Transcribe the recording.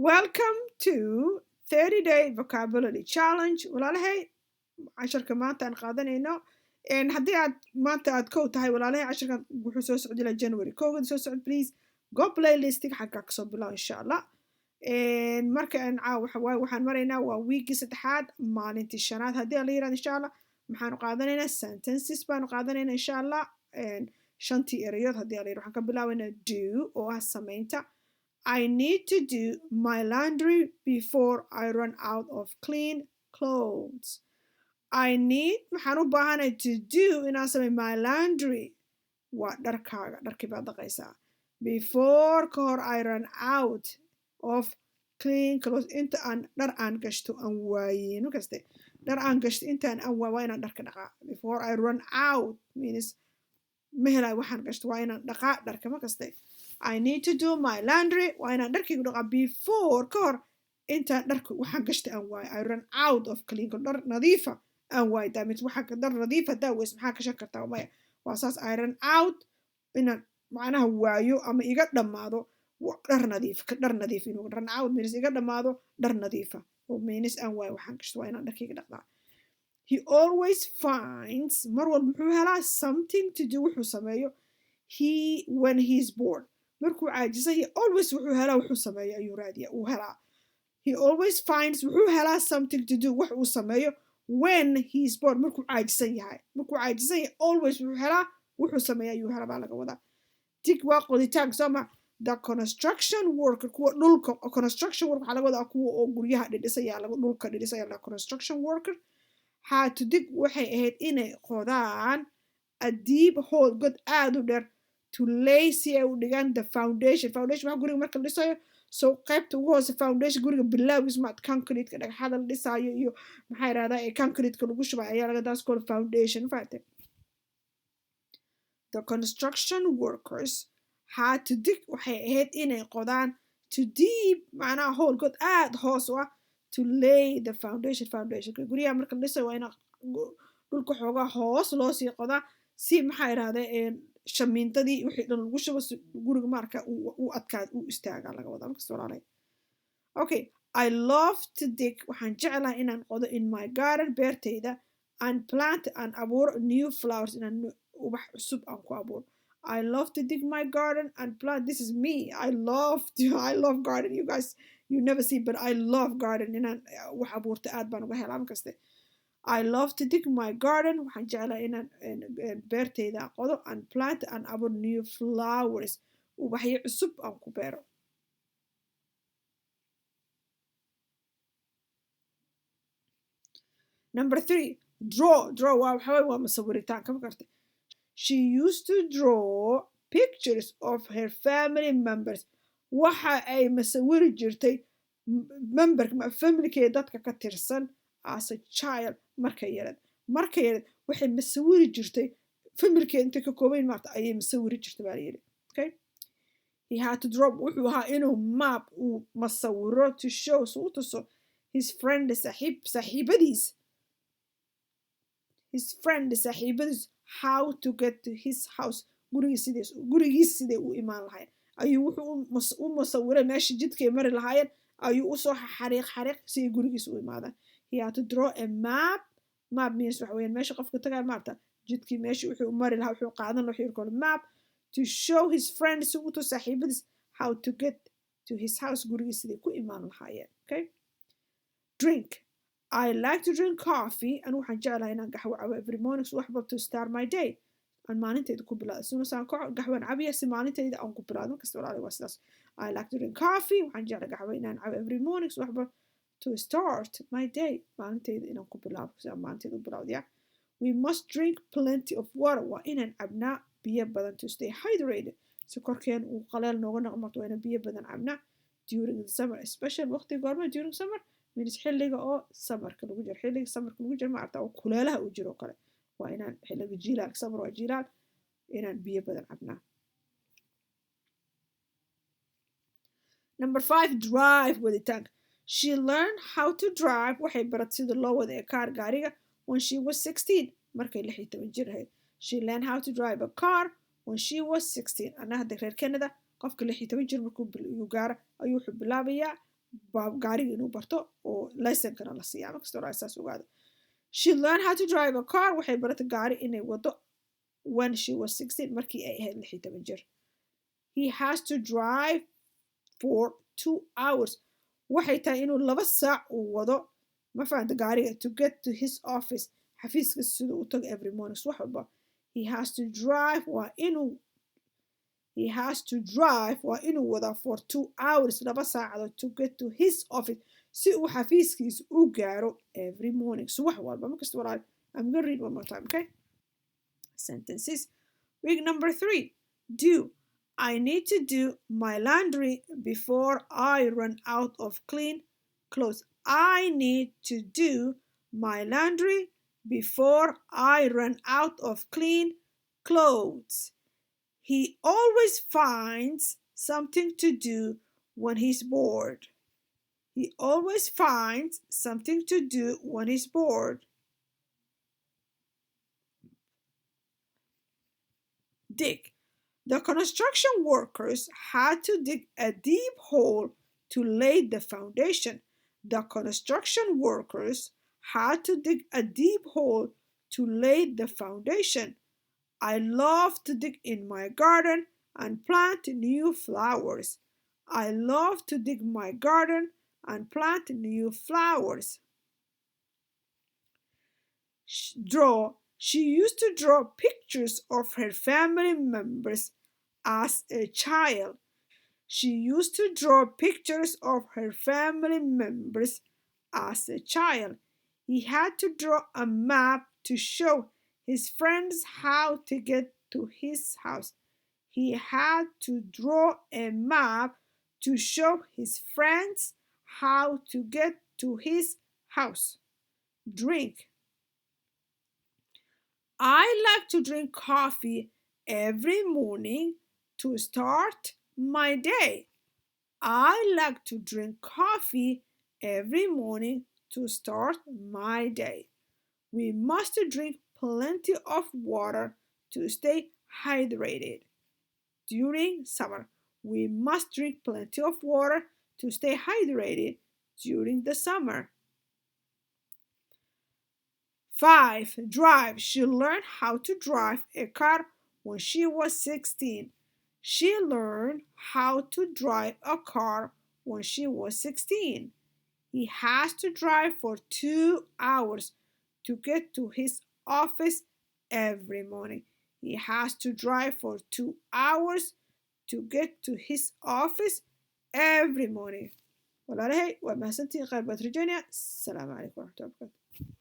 Welcome to 30-day vocabulary challenge. WALAALAHAY casharka maanta aan qaadanayno haddii aad maanta aad kow tahay WALAALAHAY casharkan wuxuu soo socdi ilaa January kowgada soo socod please go playlistig xagga kasoo bilow insha Allah. Marka aan waxaan maraynaa waa weekii saddexaad maalintii shanaad haddii aan la yiraahdo insha Allah maxaanu qaadanaynaa sentences baanu qaadanaynaa insha Allah shantii erayood haddii aan la yiraahdo waxaan ka bilaabaynaa do oo ah samaynta. I need to do my laundry before I run out of clean clothes. I need maxaan u baahanahay to do inaan sameeyo my laundry waa dharkaaga dharkii baad dhaqaysaa before ka hor I run out of clean clothes inta aan dhar aan gashto aan waayin kaste dhar aan gashto intaan aan waa inaan dharka dhaqaa before I run out means ma helay waxaan gashto waa inaan dhaqaa dharka ma kaste I need to do my laundry waa inaan dharkaygu dhaqaa before ka hor intaan dharka waxaan gashta aan waayo I run out of clean dhar nadiifa aan waayo that means waxaa dhar nadiifa daa weys maxaa gashan kartaa maya waa saas I run out inaan macnaha waayo ama iga dhammaado dhar nadiif inuu run out means iga dhammaado dhar nadiifa oo means aan waayo waxaan gashta waa inaan dharkayga dhaqaa he always finds mar walba muxuu helaa something to do wuxuu sameeyo when he's bored markuu caajisan yahay always wuxuu helaa wuxuu sameeyo ayuu raadiya uu helaa he always finds wuxuu helaa something to do wax uu sameeyo when he's bored markuu caajisan yahay always wuxuu helaa wuxuu sameeyo ayuu helaa baa laga wadaa dig waa qoditaan sooma the construction worker kuwa dhulka construction worker waxaa laga wadaa kuwa oo guryaha dhidhisaya dhulka dhidhisaya la construction worker had to dig waxay ahayd inay qodaan a deep hole god aad u dheer to lay si ay u dhigaan the foundation waxaa guriga marka la dhisayo so qaybta ugu hoose foundation guriga bilaawgiis maad concrete-ka dhagaxada la dhisaayo iyo maxaa yidhahdaa ee concrete-ka lagu shubay ayaa laga daas called foundation faate the construction workers had to dig waxay ahayd inay qodaan to deep macnaha hole god aad hoos u ah to lay the foundation guryaha marka la dhisayo waa ina dhulka xoogaa hoos loo sii qodaa si maxaa yidhahdaa shamiintadii wixii dhan lagu shubo guriga marka uu adkaad uu istaagaa laga wadaa markaas walaalay okay I love to dig waxaan jeclahay inaan qodo in my garden beertayda and plant and abuuro new flowers inaan ubax cusub aan ku abuuro I love to dig my garden and plant this is me I love garden you guys you never see but I love garden inaan wax abuurto aad baan uga helaa markaste I love to dig my garden waxaan jeclahay inaan beertayda qodo and plant and abuur new flowers ubaxyo cusub aan ku beero number 3 draw waa masawiritaan kama kartay she used to draw pictures of her family members waxa ay masawiri jirtay familkeeda dadka ka tirsan as a child markay yareed waxay masawiri jirtay familkeeda inta ka koobayn maarta ayay masawiri jirtay baa yiri okay he had to draw wuxuu ahaa inuu map uu masawiro to show so tuso his friend saaxiibadiis how to get to his house gurigiisa sidee u imaan lahayn ayuu wuxuu u masawiray meesha jidkay mari lahaayeen ayuu u soo xariiq si ay gurigiisa u imaadaan he had to draw a map means waxa weeyaan meesha qofka tagay maarta jidkii meesha wuxuu mari lahaa wuxuu qaadan lahaa wuxuu yiri map to show his friends to saaxiibadiis how to get to his house gurigiisa sidee ku imaan lahaayeen okay drink I like to drink coffee and waxaan jeclahay inaan qaxwo cabo every morning so waxba to start my day aan maalintayda ku bilaabo suunasaan qaxwan cabiya si maalintayda aan ku bilaabo markasta walaalay waa sidaas I like to drink coffee waxaan jeclahay qaxwo inaan cabo every morning so waxba to start my day maalintayda inaan ku bilaabo si aan maalintayda u bilaawdo yeah we must drink plenty of water waa inaan cabnaa biyo badan to stay hydrated si korkeen uu qaleel nooga noqoto waa inaan biyo badan cabnaa during the summer especially waqtiga goorma during summer means xilliga oo samarka lagu jiro maarta oo kuleelaha uu jiro kale waa inaan xilliga jiilaalka samar waa jiilaal inaan biyo badan cabnaa number 5 drive waditaanka she learned how to drive waxay baratay sida loo wado car gaariga when she was 16 markay 16 jir ahayd she learned how to drive a car when she was 16 ana hadda reer Canada qofka 16 jir markuu gaaro ayuu wuxuu bilaabayaa gaariga inuu barto oo laysankana la siiyaa markasta walaa saas ogaado. She learned how to drive a car. Waxay baratay gaari inay wado when she was 16 markii ay ahayd 16 jir. He has to drive for 2 hours. Waxay tahay inuu 2 saac uu wado ma fahamta gaariga to get to his office xafiiska siduu u tago every morning wax walba. He has to drive waa inuu wadaa for 2 hours 2 saacadood to get to his office si uu xafiiskiisa u gaaro every morning subax walba markasta walaal. I'm going to read one more time, okay? Sentences. Week number 3. Do. I need to do my laundry before I run out of clean clothes. I need to do my laundry before I run out of clean clothes. He always finds something to do when he's bored. He always finds something to do when he's bored. Dig. The construction workers had to dig a deep hole to lay the foundation. The construction workers had to dig a deep hole to lay the foundation. I love to dig in my garden and plant new flowers. I love to dig my garden and plant new flowers. Draw. She used to draw pictures of her family members as a child. She used to draw pictures of her family members as a child. He had to draw a map to show his friends how to get to his house. He had to draw a map to show his friends how to get to his house. Drink. I like to drink coffee every morning to start my day. I like to drink coffee every morning to start my day. We must drink plenty of water to stay hydrated during summer. We must drink plenty of water to stay hydrated during the summer. 5. Drive. She learned how to drive a car when she was 16. She learned how to drive a car when she was 16. He has to drive for 2 hours to get to his office every morning. He has to drive for 2 hours to get to his office every morning. walaalahay waa mahadsantihiin qaar baad rajaynaya. Asalaamu calaykum waraxmatullahi wabarakaatu.